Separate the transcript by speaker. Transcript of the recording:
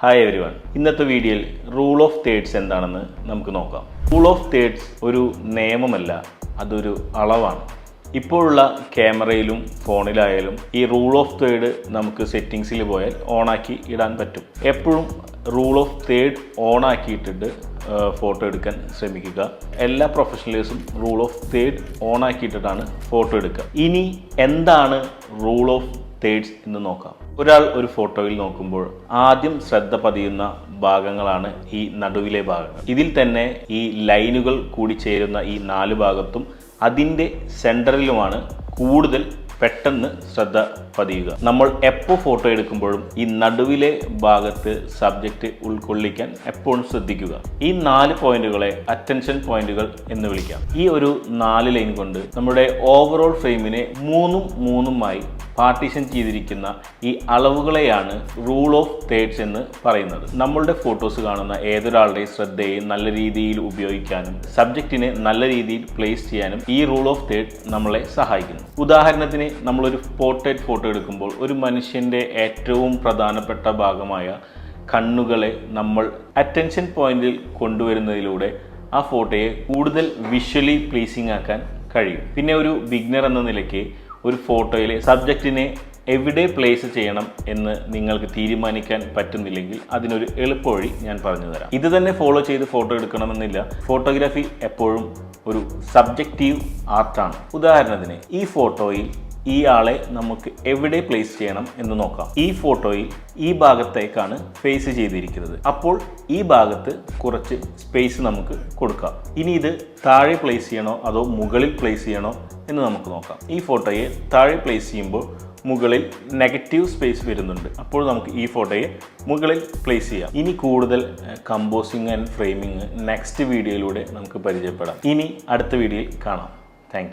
Speaker 1: Hi everyone. ഇന്നത്തെ വീഡിയോയിൽ rule of thirds എന്താണെന്ന് നമുക്ക് നോക്കാം. റൂൾ ഓഫ് തേർഡ്സ് ഒരു നിയമമല്ല, അതൊരു അളവാണ്. ഇപ്പോഴുള്ള ക്യാമറയിലും ഫോണിലായാലും ഈ റൂൾ ഓഫ് തേർഡ് നമുക്ക് സെറ്റിങ്സിൽ പോയാൽ ഓണാക്കി ഇടാൻ പറ്റും. എപ്പോഴും റൂൾ ഓഫ് തേർഡ് ഓണാക്കിയിട്ടിട്ട് ഫോട്ടോ എടുക്കാൻ ശ്രമിക്കുക. എല്ലാ പ്രൊഫഷണലേഴ്സും റൂൾ ഓഫ് തേർഡ് ഓണാക്കിയിട്ടിട്ടാണ് ഫോട്ടോ എടുക്കുക. ഇനി എന്താണ് റൂൾ ഓഫ് തേർഡ്സ് എന്ന് നോക്കാം. ഒരാൾ ഒരു ഫോട്ടോയിൽ നോക്കുമ്പോൾ ആദ്യം ശ്രദ്ധ പതിയുന്ന ഭാഗങ്ങളാണ് ഈ നടുവിലെ ഭാഗങ്ങൾ. ഇതിൽ തന്നെ ഈ ലൈനുകൾ കൂടി ചേരുന്ന ഈ 4 ഭാഗത്തും അതിൻ്റെ സെൻറ്ററിലുമാണ് കൂടുതൽ പെട്ടെന്ന് ശ്രദ്ധ പതിയുക. നമ്മൾ എപ്പോൾ ഫോട്ടോ എടുക്കുമ്പോഴും ഈ നടുവിലെ ഭാഗത്ത് സബ്ജക്റ്റ് ഉൾക്കൊള്ളിക്കാൻ എപ്പോഴും ശ്രദ്ധിക്കുക. ഈ 4 പോയിന്റുകളെ അറ്റൻഷൻ പോയിന്റുകൾ എന്ന് വിളിക്കാം. ഈ ഒരു 4 ലൈൻ കൊണ്ട് നമ്മുടെ ഓവറോൾ ഫ്രെയിമിനെ 3-3 പാർട്ടീഷൻ ചെയ്തിരിക്കുന്ന ഈ അളവുകളെയാണ് റൂൾ ഓഫ് തേർഡ്സ് എന്ന് പറയുന്നത്. നമ്മളുടെ ഫോട്ടോസ് കാണുന്ന ഏതൊരാളുടെയും ശ്രദ്ധയെ നല്ല രീതിയിൽ ഉപയോഗിക്കാനും സബ്ജക്റ്റിനെ നല്ല രീതിയിൽ പ്ലേസ് ചെയ്യാനും ഈ റൂൾ ഓഫ് തേർഡ് നമ്മളെ സഹായിക്കുന്നു. ഉദാഹരണത്തിന് നമ്മളൊരു പോർട്രേറ്റ് ഫോട്ടോ എടുക്കുമ്പോൾ ഒരു മനുഷ്യൻ്റെ ഏറ്റവും പ്രധാനപ്പെട്ട ഭാഗമായ കണ്ണുകളെ നമ്മൾ അറ്റൻഷൻ പോയിന്റിൽ കൊണ്ടുവരുന്നതിലൂടെ ആ ഫോട്ടോയെ കൂടുതൽ വിഷ്വലി പ്ലീസിങ് ആക്കാൻ കഴിയും. പിന്നെ ഒരു ബിഗിനർ എന്ന നിലയ്ക്ക് ഒരു ഫോട്ടോയിലെ സബ്ജക്റ്റിനെ എവിടെ പ്ലേസ് ചെയ്യണം എന്ന് നിങ്ങൾക്ക് തീരുമാനിക്കാൻ പറ്റുന്നില്ലെങ്കിൽ അതിനൊരു എളുപ്പവഴി ഞാൻ പറഞ്ഞു തരാം. ഇത് തന്നെ ഫോളോ ചെയ്ത് ഫോട്ടോ എടുക്കണമെന്നില്ല. ഫോട്ടോഗ്രാഫി എപ്പോഴും ഒരു സബ്ജക്റ്റീവ് ആർട്ടാണ്. ഉദാഹരണത്തിന് ഈ ഫോട്ടോയിൽ ഈ ആളെ നമുക്ക് എവിടെ പ്ലേസ് ചെയ്യണം എന്ന് നോക്കാം. ഈ ഫോട്ടോയിൽ ഈ ഭാഗത്തേക്കാണ് ഫേസ് ചെയ്തിരിക്കുന്നത്. അപ്പോൾ ഈ ഭാഗത്ത് കുറച്ച് സ്പേസ് നമുക്ക് കൊടുക്കാം. ഇനി ഇത് താഴെ പ്ലേസ് ചെയ്യണോ അതോ മുകളിൽ പ്ലേസ് ചെയ്യണോ എന്ന് നമുക്ക് നോക്കാം. ഈ ഫോട്ടോയെ താഴെ പ്ലേസ് ചെയ്യുമ്പോൾ മുകളിൽ നെഗറ്റീവ് സ്പേസ് വരുന്നുണ്ട്. അപ്പോൾ നമുക്ക് ഈ ഫോട്ടോയെ മുകളിൽ പ്ലേസ് ചെയ്യാം. ഇനി കൂടുതൽ കമ്പോസിങ് ആൻഡ് ഫ്രെയിമിങ് നെക്സ്റ്റ് വീഡിയോയിലൂടെ നമുക്ക് പരിചയപ്പെടാം. ഇനി അടുത്ത വീഡിയോയിൽ കാണാം.